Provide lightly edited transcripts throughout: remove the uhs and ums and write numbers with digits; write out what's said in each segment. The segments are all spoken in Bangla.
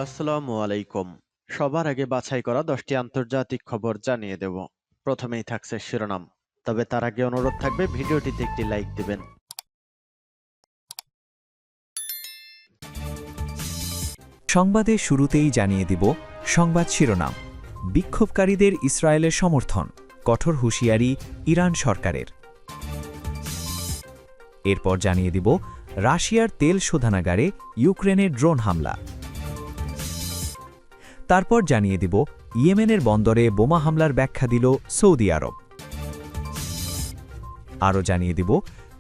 আসসালামু আলাইকুম। সবার আগে বাছাই করা 10টি আন্তর্জাতিক খবর জানিয়ে দেব। প্রথমেই থাকছে শিরোনাম। তবে তার আগে অনুরোধ থাকবে ভিডিওটিতে একটি লাইক দিবেন। সংবাদের শুরুতেই জানিয়ে দিব সংবাদ শিরোনাম। বিক্ষোভকারীদের ইসরায়েলের সমর্থন, কঠোর হুঁশিয়ারি ইরান সরকারের। এরপর জানিয়ে দিব রাশিয়ার তেল শোধনাগারে ইউক্রেনের ড্রোন হামলা। তারপর জানিয়ে দিব ইয়েমেনের বন্দরে বোমা হামলার ব্যাখ্যা দিল সৌদি আরব। আরও জানিয়ে দিব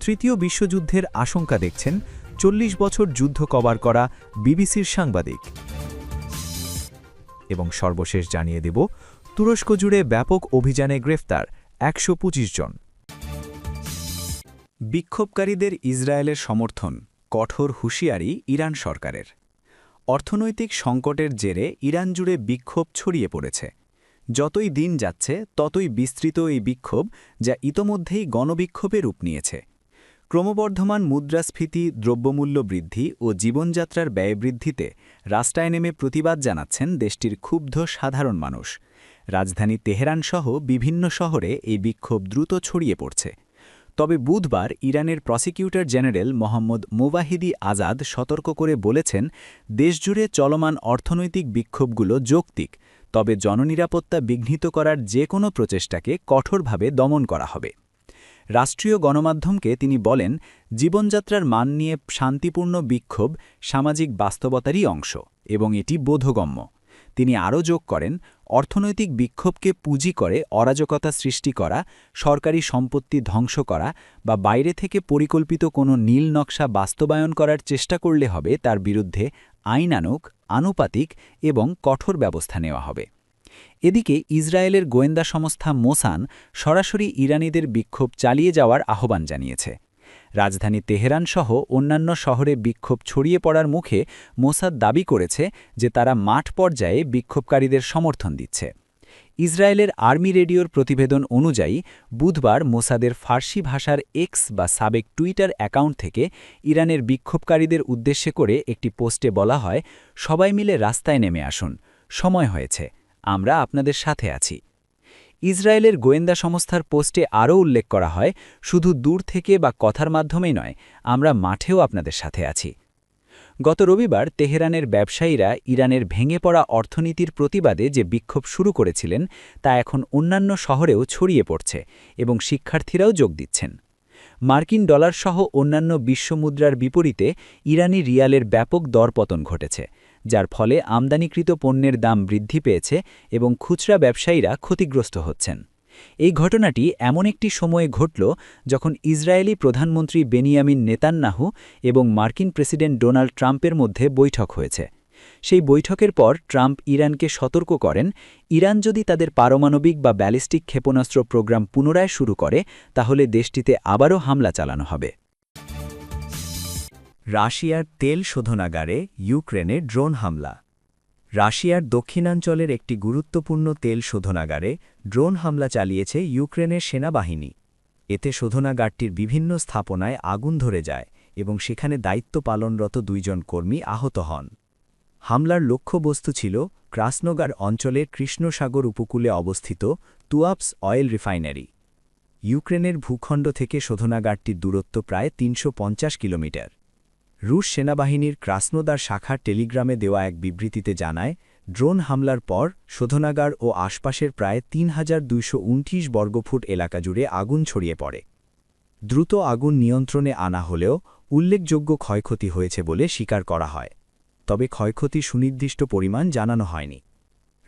তৃতীয় বিশ্বযুদ্ধের আশঙ্কা দেখছেন 40 বছর যুদ্ধ কভার করা বিবিসির সাংবাদিক। এবং সর্বশেষ জানিয়ে দেব তুরস্ক জুড়ে ব্যাপক অভিযানে গ্রেফতার 125 জন। বিক্ষোভকারীদের ইসরায়েলের সমর্থন, কঠোর হুঁশিয়ারি ইরান সরকারের। অর্থনৈতিক সংকটের জেরে ইরান জুড়ে বিক্ষোভ ছড়িয়ে পড়েছে। যতই দিন যাচ্ছে ততই বিস্তৃত এই বিক্ষোভ, যা ইতোমধ্যেই গণবিক্ষোভে রূপ নিয়েছে। ক্রমবর্ধমান মুদ্রাস্ফীতি, দ্রব্যমূল্য বৃদ্ধি ও জীবনযাত্রার ব্যয় বৃদ্ধিতে রাস্তায় নেমে প্রতিবাদ জানাচ্ছেন দেশটির ক্ষুব্ধ সাধারণ মানুষ। রাজধানী তেহরানসহ বিভিন্ন শহরে এই বিক্ষোভ দ্রুত ছড়িয়ে পড়ছে। তবে বুধবার ইরানের প্রসিকিউটর জেনারেল মোহাম্মদ মুওয়াহিদি আজাদ সতর্ক করে বলেছেন, দেশজুড়ে চলমান অর্থনৈতিক বিক্ষোভগুলো যৌক্তিক, তবে জননিরাপত্তা বিঘ্নিত করার যে কোনো প্রচেষ্টাকে কঠোরভাবে দমন করা হবে। রাষ্ট্রীয় গণমাধ্যমকে তিনি বলেন, জীবনযাত্রার মান নিয়ে শান্তিপূর্ণ বিক্ষোভ সামাজিক বাস্তবতারই অংশ এবং এটি বোধগম্য। তিনি আরও যোগ করেন, অর্থনৈতিক বিক্ষোভকে পুঁজি করে অরাজকতা সৃষ্টি করা, সরকারি সম্পত্তি ধ্বংস করা বা বাইরে থেকে পরিকল্পিত কোনো নীল নকশা বাস্তবায়ন করার চেষ্টা করলে হবে তার বিরুদ্ধে আইনানুগ, আনুপাতিক এবং কঠোর ব্যবস্থা নেওয়া হবে। এদিকে ইসরায়েলের গোয়েন্দা সংস্থা মোসান সরাসরি ইরানিদের বিক্ষোভ চালিয়ে যাওয়ার আহ্বান জানিয়েছে। রাজধানী তেহরানসহ অন্যান্য শহরে বিক্ষোভ ছড়িয়ে পড়ার মুখে মোসাদ দাবি করেছে যে তারা মাঠ পর্যায়ে বিক্ষোভকারীদের সমর্থন দিচ্ছে। ইসরায়েলের আর্মি রেডিওর প্রতিবেদন অনুযায়ী বুধবার মোসাদের ফার্সি ভাষার এক্স বা সাবেক টুইটার অ্যাকাউন্ট থেকে ইরানের বিক্ষোভকারীদের উদ্দেশ্যে করে একটি পোস্টে বলা হয়, সবাই মিলে রাস্তায় নেমে আসুন, সময় হয়েছে, আমরা আপনাদের সাথে আছি। ইসরায়েলের গোয়েন্দা সংস্থার পোস্টে আরও উল্লেখ করা হয়, শুধু দূর থেকে বা কথার মাধ্যমেই নয়, আমরা মাঠেও আপনাদের সাথে আছি। গত রবিবার তেহরানের ব্যবসায়ীরা ইরানের ভেঙে পড়া অর্থনীতির প্রতিবাদে যে বিক্ষোভ শুরু করেছিলেন তা এখন অন্যান্য শহরেও ছড়িয়ে পড়ছে এবং শিক্ষার্থীরাও যোগ দিচ্ছেন। মার্কিন ডলারসহ অন্যান্য বিশ্বমুদ্রার বিপরীতে ইরানি রিয়ালের ব্যাপক দরপতন ঘটেছে, যার ফলে আমদানিকৃত পণ্যের দাম বৃদ্ধি পেয়েছে এবং খুচরা ব্যবসায়ীরা ক্ষতিগ্রস্ত হচ্ছেন। এই ঘটনাটি এমন একটি সময়ে ঘটল যখন ইসরায়েলি প্রধানমন্ত্রী বেনিয়ামিন নেতান্যাহু এবং মার্কিন প্রেসিডেন্ট ডোনাল্ড ট্রাম্পের মধ্যে বৈঠক হয়েছে। সেই বৈঠকের পর ট্রাম্প ইরানকে সতর্ক করেন, ইরান যদি তাদের পারমাণবিক বা ব্যালিস্টিক ক্ষেপণাস্ত্র প্রোগ্রাম পুনরায় শুরু করে তাহলে দেশটিতে আবারও হামলা চালানো হবে। রাশিয়ার তেল শোধনাগারে ইউক্রেনে ড্রোন হামলা। রাশিয়ার দক্ষিণাঞ্চলের একটি গুরুত্বপূর্ণ তেল শোধনাগারে ড্রোন হামলা চালিয়েছে ইউক্রেনের সেনাবাহিনী। এতে শোধনাগারটির বিভিন্ন স্থাপনায় আগুন ধরে যায় এবং সেখানে দায়িত্ব পালনরত 2 জন কর্মী আহত হন। হামলার লক্ষ্যবস্তু ছিল ক্রাসনোগার অঞ্চলের কৃষ্ণসাগর উপকূলে অবস্থিত তুয়াপস অয়েল রিফাইনারি। ইউক্রেনের ভূখণ্ড থেকে শোধনাগারটির দূরত্ব প্রায় 350 কিলোমিটার। রুশ সেনাবাহিনীর ক্রাসনোদার শাখার টেলিগ্রামে দেওয়া এক বিবৃতিতে জানায়, ড্রোন হামলার পর শোধনাগার ও আশপাশের প্রায় 3229 বর্গফুট এলাকা জুড়ে আগুন ছড়িয়ে পড়ে। দ্রুত আগুন নিয়ন্ত্রণে আনা হলেও উল্লেখযোগ্য ক্ষয়ক্ষতি হয়েছে বলে স্বীকার করা হয়, তবে ক্ষয়ক্ষতির সুনির্দিষ্ট পরিমাণ জানানো হয়নি।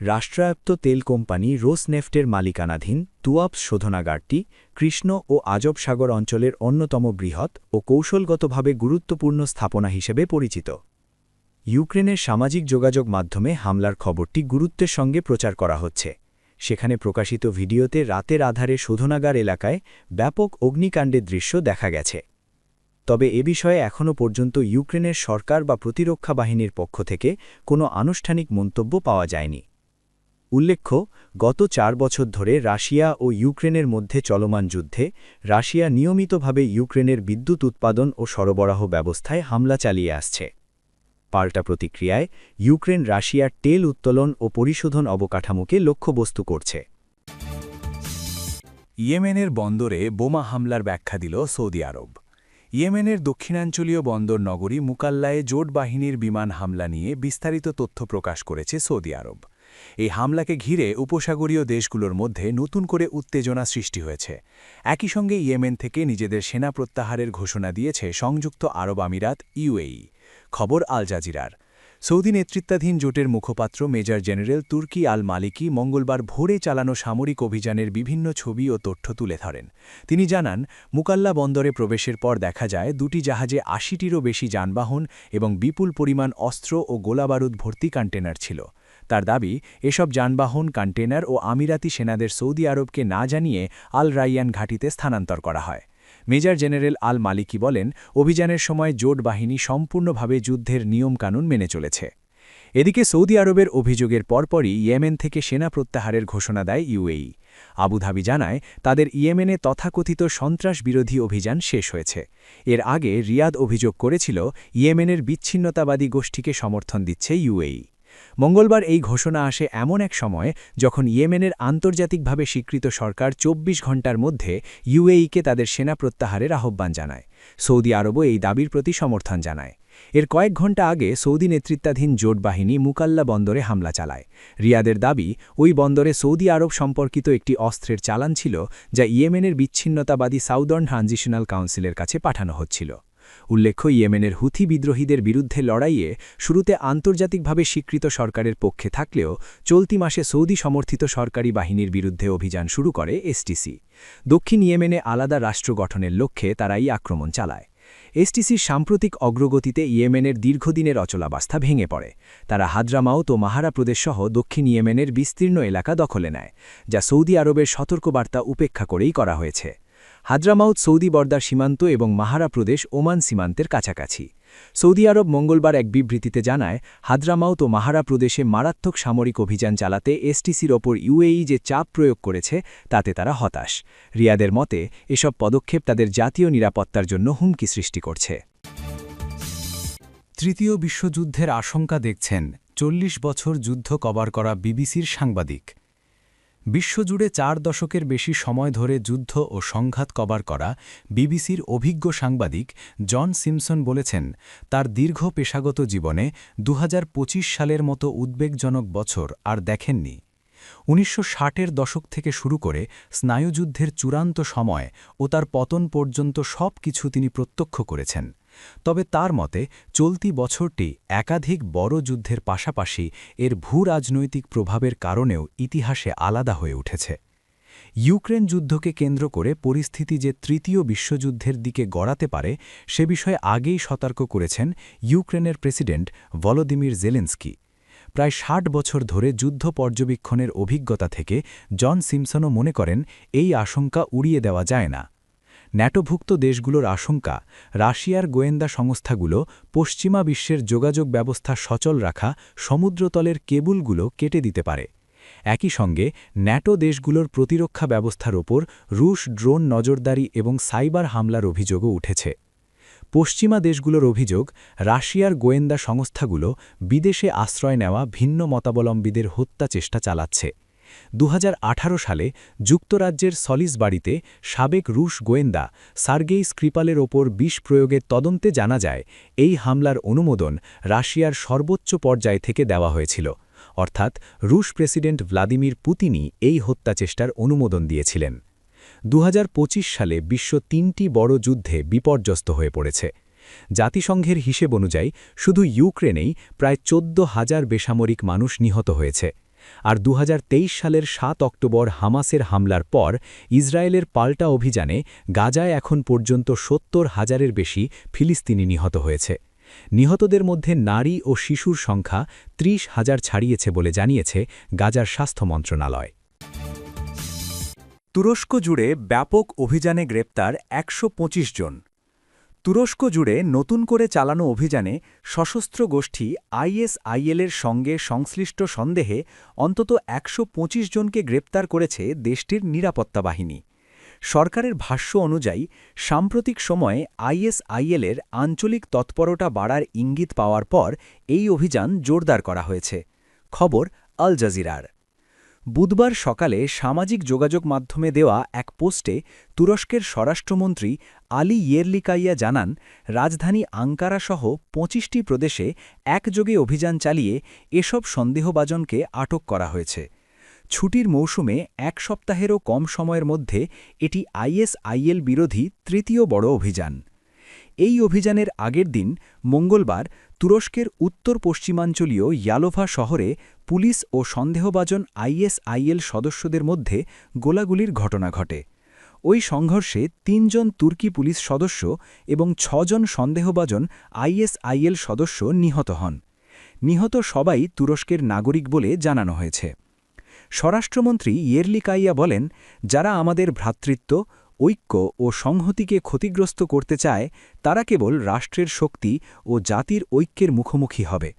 রাষ্ট্রায়ত্ত তেল কোম্পানি রোসনেফটের মালিকানাধীন তুয়াপস শোধনাগারটি কৃষ্ণ ও আজব সাগর অঞ্চলের অন্যতম বৃহৎ ও কৌশলগতভাবে গুরুত্বপূর্ণ স্থাপনা হিসেবে পরিচিত। ইউক্রেনের সামাজিক যোগাযোগ মাধ্যমে হামলার খবরটি গুরুত্বের সঙ্গে প্রচার করা হচ্ছে। সেখানে প্রকাশিত ভিডিওতে রাতের আধারে শোধনাগার এলাকায় ব্যাপক অগ্নিকাণ্ডের দৃশ্য দেখা গেছে। তবে এ বিষয়ে এখনও পর্যন্ত ইউক্রেনের সরকার বা প্রতিরক্ষা বাহিনীর পক্ষ থেকে কোনো আনুষ্ঠানিক মন্তব্য পাওয়া যায়নি। উল্লেখ্য, গত 4 বছর ধরে রাশিয়া ও ইউক্রেনের মধ্যে চলমান যুদ্ধে রাশিয়া নিয়মিতভাবে ইউক্রেনের বিদ্যুৎ উৎপাদন ও সরবরাহ ব্যবস্থায় হামলা চালিয়ে আসছে। পাল্টা প্রতিক্রিয়ায় ইউক্রেন রাশিয়ার তেল উত্তোলন ও পরিশোধন অবকাঠামোকে লক্ষ্যবস্তু করছে। ইয়েমেনের বন্দরে বোমা হামলার ব্যাখ্যা দিল সৌদি আরব। ইয়েমেনের দক্ষিণাঞ্চলীয় বন্দর নগরী মুকাল্লায়ে জোট বাহিনীর বিমান হামলা নিয়ে বিস্তারিত তথ্য প্রকাশ করেছে সৌদি আরব। এই হামলাকে ঘিরে উপসাগরীয় দেশগুলোর মধ্যে নতুন করে উত্তেজনা সৃষ্টি হয়েছে। একই সঙ্গে ইয়েমেন থেকে নিজেদের সেনা প্রত্যাহারের ঘোষণা দিয়েছে সংযুক্ত আরব আমিরাত ইউএই। খবর আল জাজিরার। সৌদি নেতৃত্বাধীন জোটের মুখপাত্র মেজর জেনারেল তুর্কি আল মালিকি মঙ্গলবার ভোরে চালানো সামরিক অভিযানের বিভিন্ন ছবি ও তথ্য তুলে ধরেন। তিনি জানান, মুকাল্লা বন্দরে প্রবেশের পর দেখা যায় দুটি জাহাজে ৮০টিরও বেশি যানবাহন এবং বিপুল পরিমাণ অস্ত্র ও গোলাবারুদ ভর্তি কন্টেনার ছিল। তার দাবি, এসব যানবাহন, কন্টেনার ও আমিরাতি সেনাদের সৌদি আরবকে না জানিয়ে আল রাইয়ান ঘাঁটিতে স্থানান্তর করা হয়। মেজর জেনারেল আল মালিকি বলেন, অভিযানের সময় জোট বাহিনী সম্পূর্ণভাবে যুদ্ধের নিয়মকানুন মেনে চলেছে। এদিকে সৌদি আরবের অভিযোগের পরপরই ইয়েমেন থেকে সেনা প্রত্যাহারের ঘোষণা দেয় ইউএই। আবুধাবি জানায়, তাদের ইয়েমেনে তথাকথিত সন্ত্রাস বিরোধী অভিযান শেষ হয়েছে। এর আগে রিয়াদ অভিযোগ করেছিল ইয়েমেনের বিচ্ছিন্নতাবাদী গোষ্ঠীকে সমর্থন দিচ্ছে ইউএই। মঙ্গলবার এই ঘোষণা আসে এমন এক সময় যখন ইয়েমেনের আন্তর্জাতিকভাবে স্বীকৃত সরকার ২৪ ঘণ্টার মধ্যে ইউএইকে তাদের সেনা প্রত্যাহারের আহ্বান জানায়। সৌদি আরবও এই দাবির প্রতি সমর্থন জানায়। এর কয়েক ঘণ্টা আগে সৌদি নেতৃত্বাধীন জোট বাহিনী মুকাল্লা বন্দরে হামলা চালায়। রিয়াদের দাবি, ওই বন্দরে সৌদি আরব সম্পর্কিত একটি অস্ত্রের চালান ছিল, যা ইয়েমেনের বিচ্ছিন্নতাবাদী সাউদার্ন ট্রানজিশনাল কাউন্সিলের কাছে পাঠানো হচ্ছিল। উল্লেখ্য, ইয়েমেনের হুথি বিদ্রোহীদের বিরুদ্ধে লড়াইয়ে শুরুতে আন্তর্জাতিকভাবে স্বীকৃত সরকারের পক্ষে থাকলেও চলতি মাসে সৌদি সমর্থিত সরকারি বাহিনীর বিরুদ্ধে অভিযান শুরু করে এসটিসি। দক্ষিণ ইয়েমেনে আলাদা রাষ্ট্র গঠনের লক্ষ্যে তারা এই আক্রমণ চালায়। এসটিসির সাম্প্রতিক অগ্রগতিতে ইয়েমেনের দীর্ঘদিনের অচলাবস্থা ভেঙে পড়ে। তারা হাদ্রামাউত ও মাহারা প্রদেশসহ দক্ষিণ ইয়েমেনের বিস্তীর্ণ এলাকা দখলে নেয়, যা সৌদি আরবের সতর্কবার্তা উপেক্ষা করেই করা হয়েছে। হাদ্রামাউত সৌদি বর্ডার সীমান্ত এবং মাহারা প্রদেশ ওমান সীমান্তের কাছাকাছি। সৌদি আরব মঙ্গলবার এক বিবৃতিতে জানায়, হাদ্রামাউত ও মাহারা প্রদেশে মারাত্মক সামরিক অভিযান চালাতে এসটিসির ওপর ইউএই যে চাপ প্রয়োগ করেছে তাতে তারা হতাশ। রিয়াদের মতে, এসব পদক্ষেপ তাদের জাতীয় নিরাপত্তার জন্য হুমকি সৃষ্টি করছে। তৃতীয় বিশ্বযুদ্ধের আশঙ্কা দেখছেন ৪০ বছর যুদ্ধ কভার করা বিবিসির সাংবাদিক। বিশ্বজুড়ে ৪ দশকের বেশি সময় ধরে যুদ্ধ ও সংঘাত কভার করা বিবিসির অভিজ্ঞ সাংবাদিক জন সিমসন বলেছেন, তার দীর্ঘ পেশাগত জীবনে ২০২৫ সালের মতো উদ্বেগজনক বছর আর দেখেননি। ১৯৬০-এর দশক থেকে শুরু করে স্নায়ুযুদ্ধের চূড়ান্ত সময় ও তার পতন পর্যন্ত সব কিছু তিনি প্রত্যক্ষ করেছেন। তবে তার মতে চলতি বছরটি একাধিক বড় যুদ্ধের পাশাপাশি এর ভূরাজনৈতিক প্রভাবের কারণেও ইতিহাসে আলাদা হয়ে উঠেছে। ইউক্রেন যুদ্ধকে কেন্দ্র করে পরিস্থিতি যে তৃতীয় বিশ্বযুদ্ধের দিকে গড়াতে পারে সে বিষয়ে আগেই সতর্ক করেছেন ইউক্রেনের প্রেসিডেন্ট ভলোদিমির জেলেনস্কি। প্রায় ৬০ বছর ধরে যুদ্ধ পর্যবেক্ষণের অভিজ্ঞতা থেকে জন সিমসনও মনে করেন, এই আশঙ্কা উড়িয়ে দেওয়া যায় না। ন্যাটোভুক্ত দেশগুলোর আশঙ্কা, রাশিয়ার গোয়েন্দা সংস্থাগুলো পশ্চিমা বিশ্বের যোগাযোগ ব্যবস্থা সচল রাখা সমুদ্রতলের কেবলগুলো কেটে দিতে পারে। একই সঙ্গে ন্যাটো দেশগুলোর প্রতিরক্ষা ব্যবস্থার ওপর রুশ ড্রোন নজরদারি এবং সাইবার হামলার অভিযোগও উঠেছে। পশ্চিমা দেশগুলোর অভিযোগ, রাশিয়ার গোয়েন্দা সংস্থাগুলো বিদেশে আশ্রয় নেওয়া ভিন্ন মতাবলম্বীদের হত্যা চেষ্টা চালাচ্ছে। ২০১৮ সালে যুক্তরাজ্যের সলিসবাড়িতে সাবেক রুশ গোয়েন্দা সার্গেই স্ক্রিপালের ওপর বিষ প্রয়োগের তদন্তে জানা যায়, এই হামলার অনুমোদন রাশিয়ার সর্বোচ্চ পর্যায় থেকে দেওয়া হয়েছিল, অর্থাৎ রুশ প্রেসিডেন্ট ভ্লাদিমির পুতিনই এই হত্যাচেষ্টার অনুমোদন দিয়েছিলেন। ২০২৫ সালে বিশ্ব ৩টি বড় যুদ্ধে বিপর্যস্ত হয়ে পড়েছে। জাতিসংঘের হিসেব অনুযায়ী শুধু ইউক্রেনেই প্রায় ১৪,০০০ বেসামরিক মানুষ নিহত হয়েছে। আর ২০২৩ সালের ৭ অক্টোবর হামাসের হামলার পর ইসরায়েলের পাল্টা অভিযানে গাজায় এখন পর্যন্ত ৭০,০০০-এর বেশি ফিলিস্তিনি নিহত হয়েছে। নিহতদের মধ্যে নারী ও শিশুর সংখ্যা ৩০,০০০ ছাড়িয়েছে বলে জানিয়েছে গাজার স্বাস্থ্য মন্ত্রণালয়। তুরস্ক জুড়ে ব্যাপক অভিযানে গ্রেপ্তার ১২৫ জন। তুরস্ক জুড়ে নতুন করে চালানো অভিযানে সশস্ত্র গোষ্ঠী আইএসআইএলের সঙ্গে সংশ্লিষ্ট সন্দেহে অন্তত ১২৫ জনকে গ্রেপ্তার করেছে দেশটির নিরাপত্তা বাহিনী। সরকারের ভাষ্য অনুযায়ী সাম্প্রতিক সময়ে আইএসআইএলের আঞ্চলিক তৎপরতা বাড়ার ইঙ্গিত পাওয়ার পর এই অভিযান জোরদার করা হয়েছে। খবর আল জাজিরার। বুধবার সকালে সামাজিক যোগাযোগ মাধ্যমে দেওয়া এক পোস্টে তুরস্কের স্বরাষ্ট্রমন্ত্রী আলী ইয়েরলিকাইয়া জানান, রাজধানী আঙ্কারাসহ ২৫টি প্রদেশে একযোগে অভিযান চালিয়ে এসব সন্দেহভাজনকে আটক করা হয়েছে। ছুটির মৌসুমে এক সপ্তাহেরও কম সময়ের মধ্যে এটি আইএসআইএল বিরোধী তৃতীয় বড় অভিযান। এই অভিযানের আগের দিন মঙ্গলবার তুরস্কের উত্তর পশ্চিমাঞ্চলীয় ইয়ালোভা শহরে পুলিশ ও সন্দেহভাজন আইএসআইএল সদস্যদের মধ্যে গোলাগুলির ঘটনা ঘটে। ওই সংঘর্ষে ৩ জন তুর্কি পুলিশ সদস্য এবং ৬ জন সন্দেহভাজন আইএসআইএল সদস্য নিহত হন। নিহত সবাই তুরস্কের নাগরিক বলে জানানো হয়েছে। স্বরাষ্ট্রমন্ত্রী ইয়েরলিকাইয়া বলেন, যারা আমাদের ভ্রাতৃত্ব, ঐক্য ও সংহতিকে ক্ষতিগ্রস্ত করতে চায় তারা কেবল রাষ্ট্রের শক্তি ও জাতির ঐক্যের মুখোমুখি হবে।